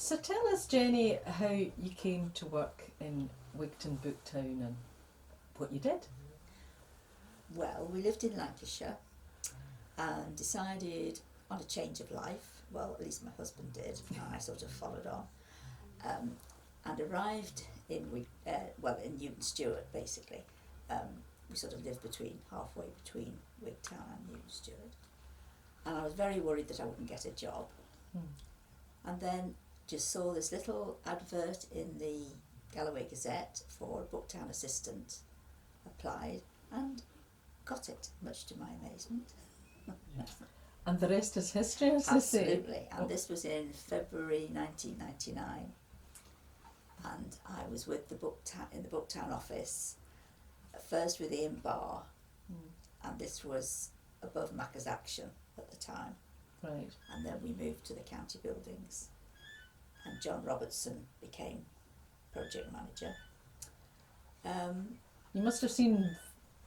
So tell us, Jenny, how you came to work in Wigtown, Booktown, and what you did. Well, we lived in Lancashire and decided on a change of life. Well, at least my husband did, and I sort of followed on. And arrived in in Newton Stewart basically. We sort of lived halfway between Wigtown and Newton Stewart, and I was very worried that I wouldn't get a job. And then just saw this little advert in the Galloway Gazette for a Booktown assistant, applied and got it, much to my amazement. And the rest is history, as they say. Absolutely, and this was in February 1999, and I was with in the Booktown office, at first with Ian Barr, and this was above Macca's Action at the time. Right. And then we moved to the county buildings, and John Robertson became project manager. You must have seen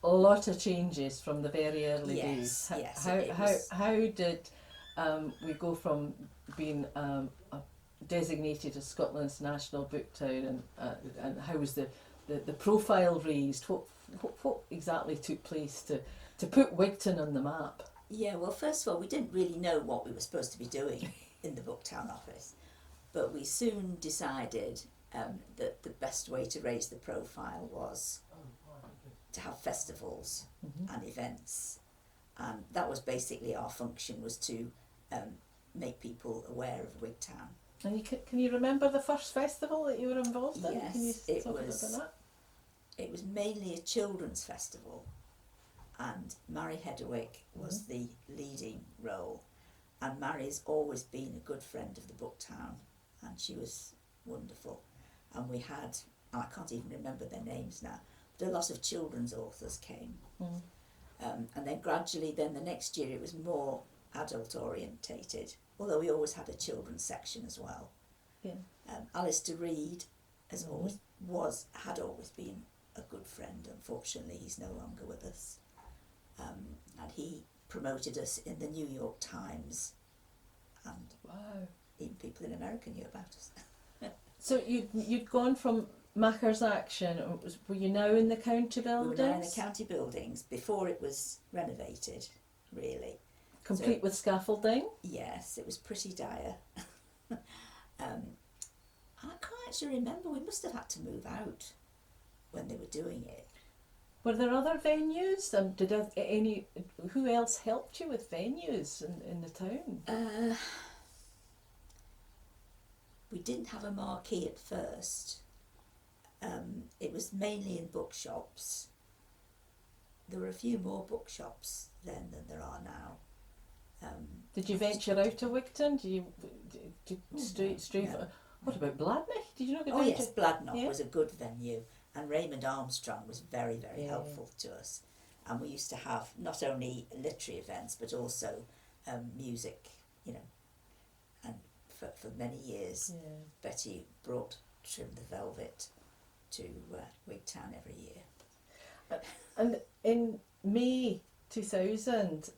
a lot of changes from the very early Yes, days. yes. How did we go from being designated as Scotland's national book town, and how was the profile raised? What exactly took place to put Wigtown on the map? Yeah, well, first of all, we didn't really know what we were supposed to be doing in the Booktown office, but we soon decided that the best way to raise the profile was to have festivals and events, and that was basically our function, was to make people aware of Wigtown. And can you remember the first festival that you were involved in? Yes, Can you it talk was. about that? It was mainly a children's festival, and Mary Hedderwick was the leading role, and Mary's always been a good friend of the Booktown, and she was wonderful. And we had, I can't even remember their names now, but a lot of children's authors came. And then gradually, then the next year it was more adult orientated, although we always had a children's section as well. Yeah. Alistair Reid had always been a good friend. Unfortunately, he's no longer with us. And he promoted us in the New York Times, and Wow. even people in America knew about us. So you'd gone from Macca's Action. Were you now in the county buildings? We were now in the county buildings before it was renovated, really. Complete with scaffolding? Yes, it was pretty dire. And I can't actually remember, we must have had to move out when they were doing it. Were there other venues? Who else helped you with venues in the town? We didn't have a marquee at first. It was mainly in bookshops. There were a few more bookshops then than there are now. Did you venture out of Wigtown? Did you stray? No. What about Bladnoch? Did you not get Oh down yes, Bladnoch Yeah. was a good venue, and Raymond Armstrong was very, very Yeah. helpful to us. And we used to have not only literary events but also music, and for many years Betty brought Trim the Velvet to Wigtown every year. And in May 2000,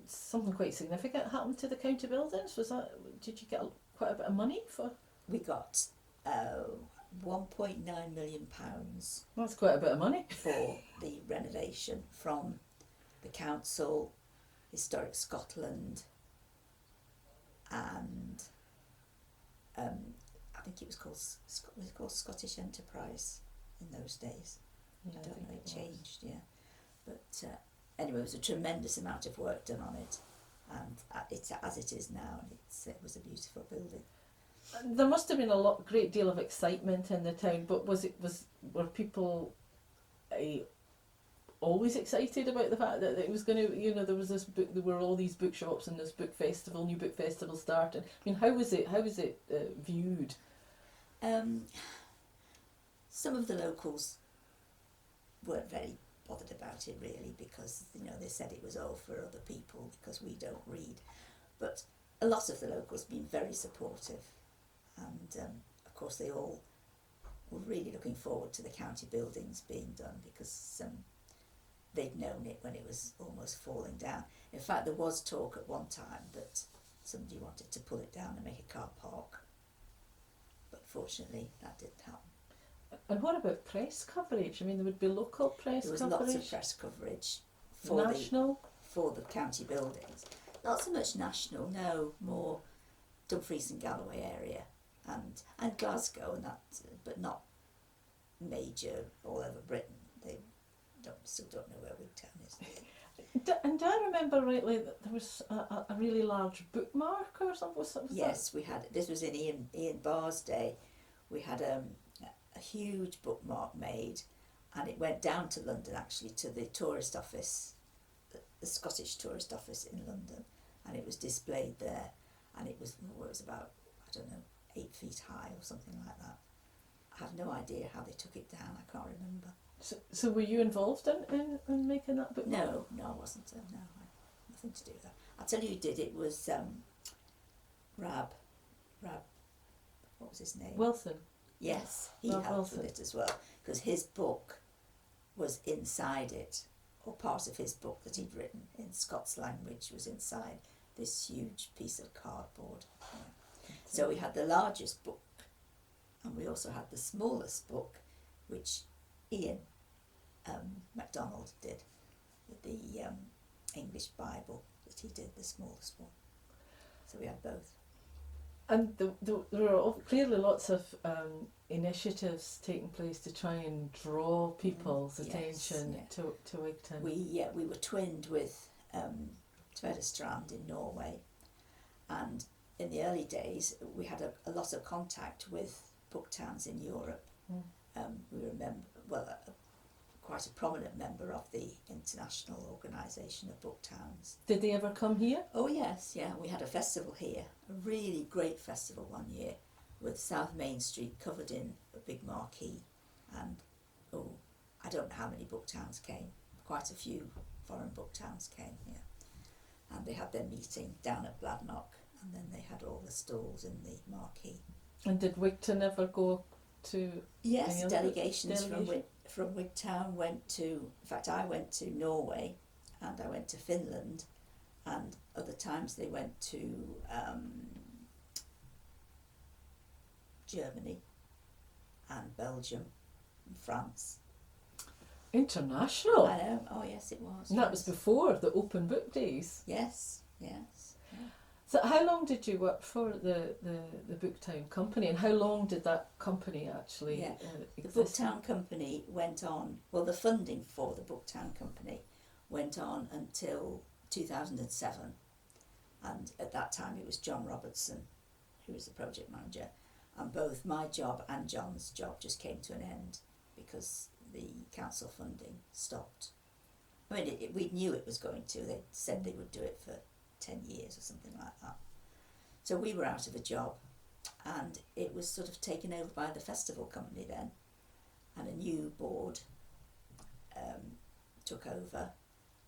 something quite significant happened to the county buildings. Did you get quite a bit of money for? We got £1.9 million That's quite a bit of money for the renovation from the council, Historic Scotland, and I think it was called Scottish Enterprise in those days. Yeah, I don't know, it changed, yeah. But anyway, it was a tremendous amount of work done on it, and it's as it is now, and it was a beautiful building. There must have been great deal of excitement in the town, but were people always excited about the fact that it was going to, there was this book, there were all these bookshops and this new book festival started. I mean, how was it viewed? Some of the locals weren't very bothered about it really, because they said it was all for other people because we don't read, but a lot of the locals have been very supportive, and of course they all were really looking forward to the county buildings being done, because they'd known it when it was almost falling down. In fact, there was talk at one time that somebody wanted to pull it down and make a car park. But fortunately, that didn't happen. And what about press coverage? I mean, there would be local press There was coverage. lots of press coverage for National. for the county buildings. Not so much national, no, more Dumfries and Galloway area and Glasgow and that, but not major all over Britain. They still don't know where Wigtown is. And do I remember rightly that there was a really large bookmark or something? Was Yes, we had. This was in Ian Barr's day. We had a huge bookmark made, and it went down to London, actually, to the tourist office, the Scottish tourist office in London, and it was displayed there, and it was about, I don't know, 8 feet high or something like that. I have no idea how they took it down. I can't remember. So were you involved in making that bookmark? No, I wasn't. No, I had nothing to do with that. I'll tell you who did it. Was Rab, what was his name? Wilson. Yes, he Rab helped Wilson. with it as well, because his book was inside it, or part of his book that he'd written in Scots language was inside this huge piece of cardboard. Yeah. So we had the largest book, and we also had the smallest book, which Ian MacDonald did, the English Bible that he did, the smallest one. So we had both. And there are clearly lots of initiatives taking place to try and draw people's attention to Wigtown. We were twinned with Tvedestrand in Norway, and in the early days we had a lot of contact with book towns in Europe. We remember, quite a prominent member of the International Organisation of Book Towns. Did they ever come here? Oh yes, yeah, we had a festival here, a really great festival one year, with South Main Street covered in a big marquee, and I don't know how many book towns came, quite a few foreign book towns came here, and they had their meeting down at Bladnoch, and then they had all the stalls in the marquee. And did Wigtown ever go to? Yes, any delegations delegation? from Wigtown went to, in fact I went to Norway and I went to Finland, and other times they went to Germany and Belgium and France. International? I know, oh yes it was. And that was before the open book days? Yes. So how long did you work for the Booktown company, and how long did that company actually The exist? Booktown company went on, the funding for the Booktown company went on until 2007, and at that time it was John Robertson who was the project manager, and both my job and John's job just came to an end because the council funding stopped. I mean, we knew it was going to. They said they would do it for 10 years or something like that. So we were out of a job, and it was sort of taken over by the festival company then, and a new board took over,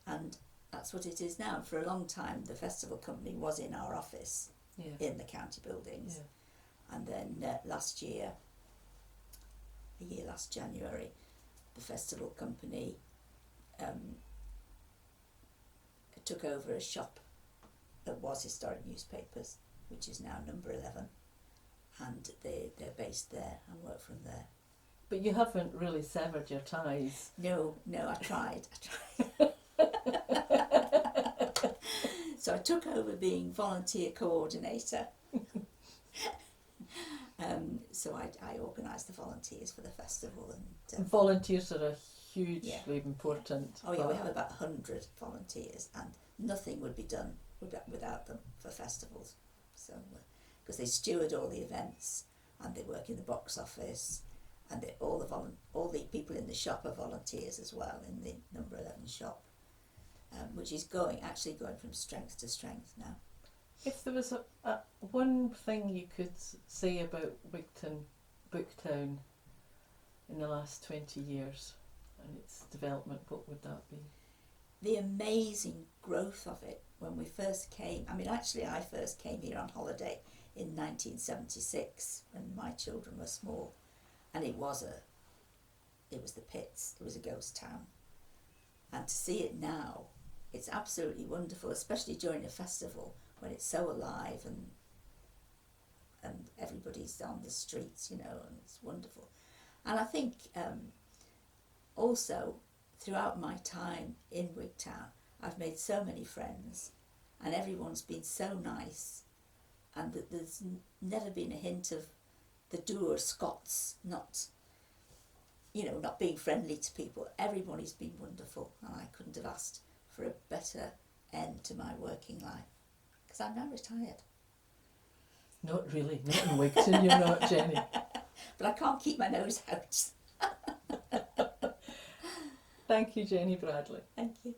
and that's what it is now. For a long time the festival company was in our office in the county buildings, and then last January, the festival company took over a shop that was Historic Newspapers, which is now number 11, and they're based there and work from there. But you haven't really severed your ties. No, I tried. So I took over being volunteer coordinator. So I organised the volunteers for the festival, and Volunteers are hugely important. Oh yeah, we have about 100 volunteers, and nothing would be done without them for festivals. So because they steward all the events, and they work in the box office, and all the people in the shop are volunteers as well in the number 11 shop, which is going from strength to strength now. If there was a one thing you could say about Booktown in the last 20 years and its development, what would that be? The amazing growth of it when we first came. I mean, actually I first came here on holiday in 1976 when my children were small, and it was the pits. It was a ghost town, and to see it now, it's absolutely wonderful, especially during a festival when it's so alive and everybody's on the streets, you know, and it's wonderful. And I think also throughout my time in Wigtown, I've made so many friends, and everyone's been so nice, and that there's never been a hint of the dour Scots not being friendly to people. Everybody's been wonderful, and I couldn't have asked for a better end to my working life, because I'm now retired. Not really, not in Wigtown, you're not, Jenny. But I can't keep my nose out. Thank you, Jenny Bradley. Thank you.